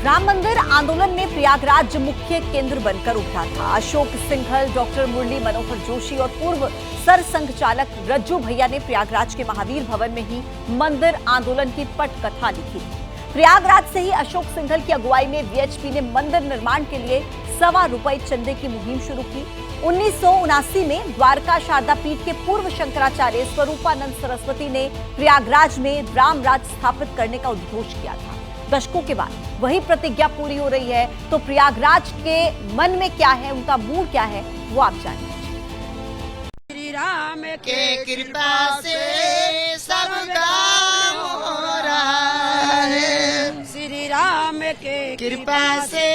राम मंदिर आंदोलन में प्रयागराज मुख्य केंद्र बनकर उभरा था। अशोक सिंघल, डॉक्टर मुरली मनोहर जोशी और पूर्व सरसंघ चालक रज्जू भैया ने प्रयागराज के महावीर भवन में ही मंदिर आंदोलन की पटकथा लिखी थी। प्रयागराज से ही अशोक सिंघल की अगुवाई में वीएचपी ने मंदिर निर्माण के लिए ₹1.25 चंदे की मुहिम शुरू की। 1979 में द्वारका शारदा पीठ के पूर्व शंकराचार्य स्वरूपानंद सरस्वती ने प्रयागराज में राम राज स्थापित करने का उद्घोष किया था। दशकों के बाद वही प्रतिज्ञा पूरी हो रही है, तो प्रयागराज के मन में क्या है, उनका मूड क्या है, वो आप जानिए। श्री राम के कृपा से सब काम हो रहा है। श्री राम के कृपा से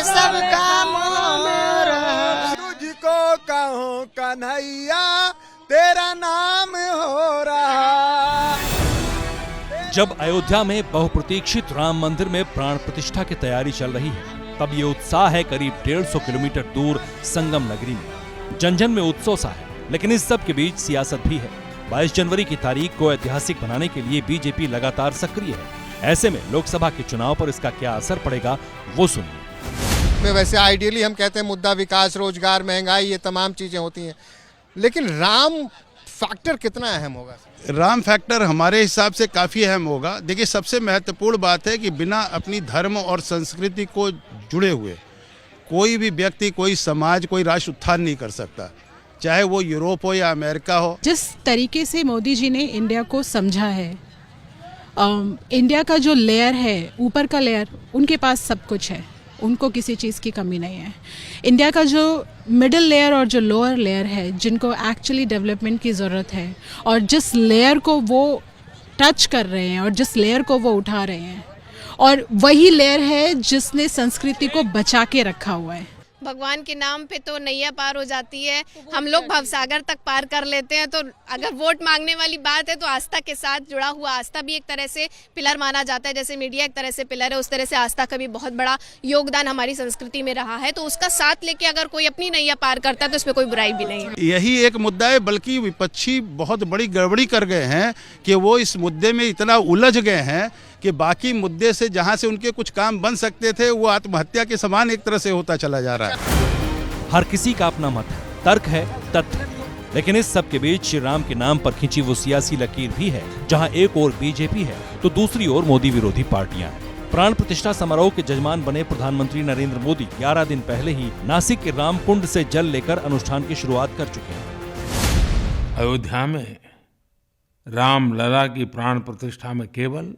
सब काम हो रहा है। तुझको कहूँ कन्हैया तेरा नाम हो रहा। जब अयोध्या में बहुप्रतीक्षित राम मंदिर में प्राण प्रतिष्ठा की तैयारी चल रही है, तब ये उत्साह है करीब 150 किलोमीटर दूर संगम नगरी में। जन जन में उत्सव सा है, लेकिन इस सब के बीच सियासत भी है। 22 जनवरी की तारीख को ऐतिहासिक बनाने के लिए बीजेपी लगातार सक्रिय है। ऐसे में लोकसभा के चुनाव पर इसका क्या असर पड़ेगा, वो सुनिए। वैसे आइडियली हम कहते हैं मुद्दा विकास, रोजगार, महंगाई, ये तमाम चीजें होती हैं, लेकिन राम फैक्टर कितना अहम होगा? राम फैक्टर हमारे हिसाब से काफ़ी अहम होगा। देखिए, सबसे महत्वपूर्ण बात है कि बिना अपनी धर्म और संस्कृति को जुड़े हुए कोई भी व्यक्ति, कोई समाज, कोई राष्ट्र उत्थान नहीं कर सकता, चाहे वो यूरोप हो या अमेरिका हो। जिस तरीके से मोदी जी ने इंडिया को समझा है, इंडिया का जो लेयर है, ऊपर का लेयर, उनके पास सब कुछ है, उनको किसी चीज़ की कमी नहीं है। इंडिया का जो मिडिल लेयर और जो लोअर लेयर है, जिनको एक्चुअली डेवलपमेंट की ज़रूरत है, और जिस लेयर को वो टच कर रहे हैं और जिस लेयर को वो उठा रहे हैं, और वही लेयर है जिसने संस्कृति को बचा के रखा हुआ है। भगवान के नाम पे तो नैया पार हो जाती है, हम लोग भवसागर तक पार कर लेते हैं। तो अगर वोट मांगने वाली बात है तो आस्था के साथ जुड़ा हुआ, आस्था भी एक तरह से पिलर माना जाता है। जैसे मीडिया एक तरह से पिलर है, उस तरह से आस्था का भी बहुत बड़ा योगदान हमारी संस्कृति में रहा है। तो उसका साथ लेके अगर कोई अपनी नैया पार करता है तो इसमें कोई बुराई भी नहीं है। यही एक मुद्दा है, बल्कि विपक्षी बहुत बड़ी गड़बड़ी कर गए हैं कि वो इस मुद्दे में इतना उलझ गए हैं कि बाकी मुद्दे से जहां से उनके कुछ काम बन सकते थे, वो आत्महत्या के समान एक तरह से होता चला जा रहा है। हर किसी का अपना मत है, तर्क है, तथ्य, लेकिन इस सब के बीच श्री राम के नाम पर खींची वो सियासी लकीर भी है, जहां एक ओर बीजेपी है तो दूसरी ओर मोदी विरोधी पार्टियां हैं। प्राण प्रतिष्ठा समारोह के जजमान बने प्रधानमंत्री नरेंद्र मोदी 11 दिन पहले ही नासिक के रामकुंड से जल लेकर अनुष्ठान की शुरुआत कर चुके हैं। अयोध्या में रामलला की प्राण प्रतिष्ठा में केवल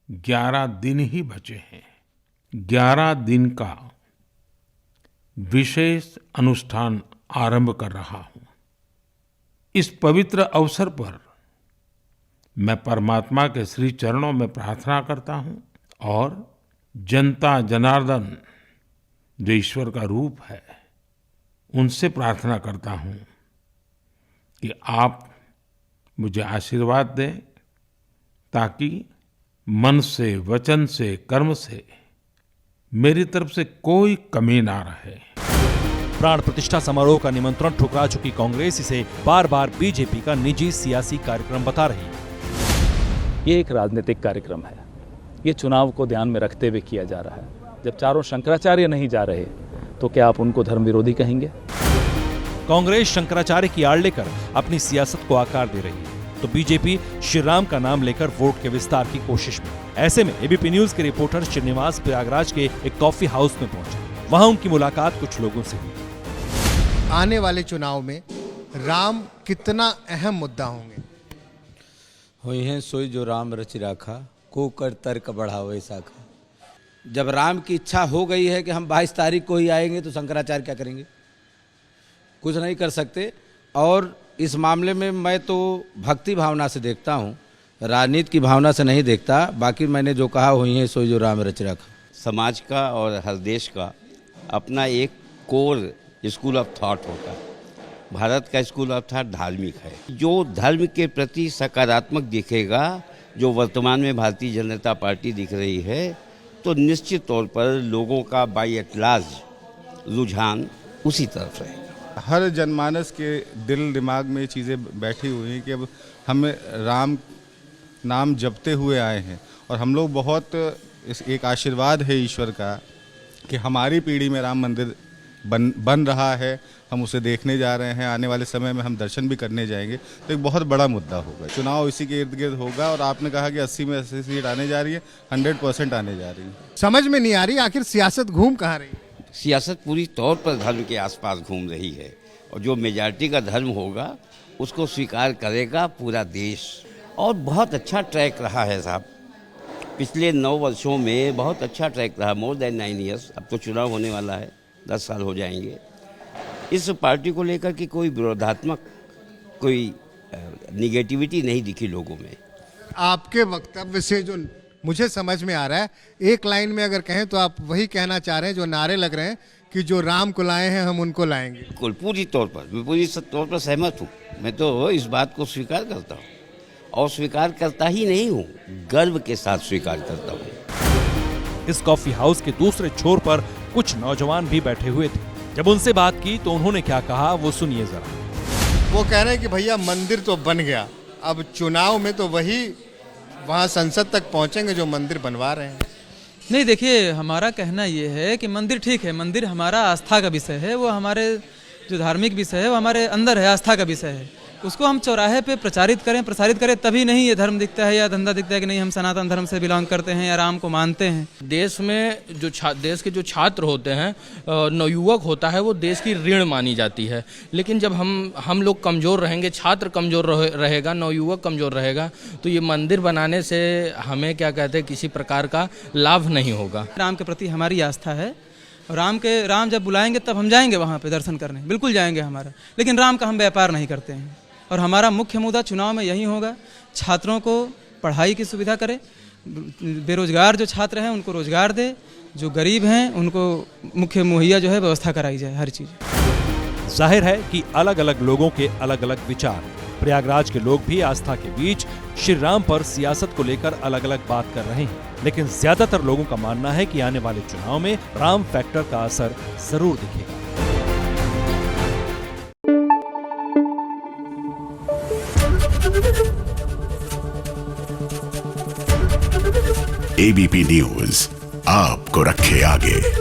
11 दिन ही बचे हैं। 11 दिन का विशेष अनुष्ठान आरंभ कर रहा हूं। इस पवित्र अवसर पर मैं परमात्मा के श्री चरणों में प्रार्थना करता हूं और जनता जनार्दन, जो ईश्वर का रूप है, उनसे प्रार्थना करता हूं कि आप मुझे आशीर्वाद दें, ताकि मन से, वचन से, कर्म से मेरी तरफ से कोई कमी ना रहे। प्राण प्रतिष्ठा समारोह का निमंत्रण ठुकरा चुकी कांग्रेस इसे बार बार बीजेपी का निजी सियासी कार्यक्रम बता रही है। ये एक राजनीतिक कार्यक्रम है, ये चुनाव को ध्यान में रखते हुए किया जा रहा है। जब चारों शंकराचार्य नहीं जा रहे तो क्या आप उनको धर्म विरोधी कहेंगे? कांग्रेस शंकराचार्य की आड़ लेकर अपनी सियासत को आकार दे रही है, तो बीजेपी श्री राम का नाम लेकर वोट के विस्तार की कोशिश में। ऐसे में एबीपी न्यूज के रिपोर्टर श्रीनिवास प्रयागराज के एक कॉफी हाउस में पहुंचे। वहां उनकी मुलाकात कुछ लोगों से हुई। आने वाले चुनाव में राम कितना अहम मुद्दा होंगे? हुई हैं सोई जो राम रचि राखा, को कर तर्क बढ़ावे शाखा। जब राम की इच्छा हो गई है कि हम 22 तारीख को ही आएंगे, तो शंकराचार्य क्या करेंगे? कुछ नहीं कर सकते। और इस मामले में मैं तो भक्ति भावना से देखता हूँ, राजनीति की भावना से नहीं देखता। बाकी मैंने जो कहा, हुई है सोई जो राम रचि राखा। समाज का और हर देश का अपना एक कोर स्कूल ऑफ थॉट होता है। भारत का स्कूल ऑफ थॉट धार्मिक है। जो धर्म के प्रति सकारात्मक दिखेगा, जो वर्तमान में भारतीय जनता पार्टी दिख रही है, तो निश्चित तौर पर लोगों का बाई एट लार्ज रुझान उसी तरफ रहेगा। हर जनमानस के दिल दिमाग में ये चीज़ें बैठी हुई हैं कि अब हम राम नाम जपते हुए आए हैं और हम लोग बहुत एक आशीर्वाद है ईश्वर का कि हमारी पीढ़ी में राम मंदिर बन रहा है, हम उसे देखने जा रहे हैं, आने वाले समय में हम दर्शन भी करने जाएंगे, तो एक बहुत बड़ा मुद्दा होगा। चुनाव इसी के इर्द गिर्द होगा और आपने कहा कि 80 में 80 सीट आने जा रही है, 100% आने जा रही है। समझ में नहीं आ रही आखिर सियासत घूम कहाँ रही है? सियासत पूरी तौर पर धर्म के आसपास घूम रही है और जो मेजॉरिटी का धर्म होगा उसको स्वीकार करेगा पूरा देश। और बहुत अच्छा ट्रैक रहा है साहब, पिछले 9 वर्षों में बहुत अच्छा ट्रैक रहा, मोर देन 9 ईयर्स। अब तो चुनाव होने वाला है, 10 साल हो जाएंगे। इस पार्टी को लेकर के कोई विरोधात्मक, कोई निगेटिविटी नहीं दिखी लोगों में। आपके वक्तव्य से जो मुझे समझ में आ रहा है, एक लाइन में अगर कहें तो आप वही कहना चाह रहे हैं जो नारे लग रहे हैं कि जो राम को लाए हैं हम उनको लाएंगे। बिल्कुल, पूरी तौर पर सहमत हूँ। मैं तो इस बात को स्वीकार करता हूँ और स्वीकार करता ही नहीं हूँ, गर्व के साथ स्वीकार करता हूँ। इस कॉफी हाउस के दूसरे छोर पर कुछ नौजवान भी बैठे हुए थे। जब उनसे बात की तो उन्होंने क्या कहा वो सुनिए जरा। वो कह रहे हैं कि भैया मंदिर तो बन गया, अब चुनाव में तो वही वहाँ संसद तक पहुँचेंगे जो मंदिर बनवा रहे हैं। नहीं, देखिए, हमारा कहना ये है कि मंदिर ठीक है, मंदिर हमारा आस्था का विषय है, वो हमारे जो धार्मिक विषय है वो हमारे अंदर है, आस्था का विषय है। उसको हम चौराहे पे प्रसारित करें तभी नहीं ये धर्म दिखता है या धंधा दिखता है कि नहीं हम सनातन धर्म से बिलोंग करते हैं या राम को मानते हैं। देश में जो देश के जो छात्र होते हैं, नवयुवक होता है, वो देश की रीढ़ मानी जाती है। लेकिन जब हम लोग कमज़ोर रहेंगे, छात्र कमज़ोर रहेगा, नवयुवक कमज़ोर रहेगा, तो ये मंदिर बनाने से हमें क्या कहते हैं किसी प्रकार का लाभ नहीं होगा। राम के प्रति हमारी आस्था है, राम जब बुलाएंगे तब हम जाएंगे वहाँ पे दर्शन करने, बिल्कुल जाएंगे हमारा। लेकिन राम का हम व्यापार नहीं करते हैं और हमारा मुख्य मुद्दा चुनाव में यही होगा, छात्रों को पढ़ाई की सुविधा करे, बेरोजगार जो छात्र हैं उनको रोजगार दे, जो गरीब हैं उनको मुख्य मुहैया जो है व्यवस्था कराई जाए हर चीज़। जाहिर है कि अलग अलग लोगों के अलग अलग विचार। प्रयागराज के लोग भी आस्था के बीच श्री राम पर सियासत को लेकर अलग अलग बात कर रहे हैं, लेकिन ज्यादातर लोगों का मानना है कि आने वाले चुनाव में राम फैक्टर का असर जरूर दिखेगा। एबीपी न्यूज आपको रखे आगे।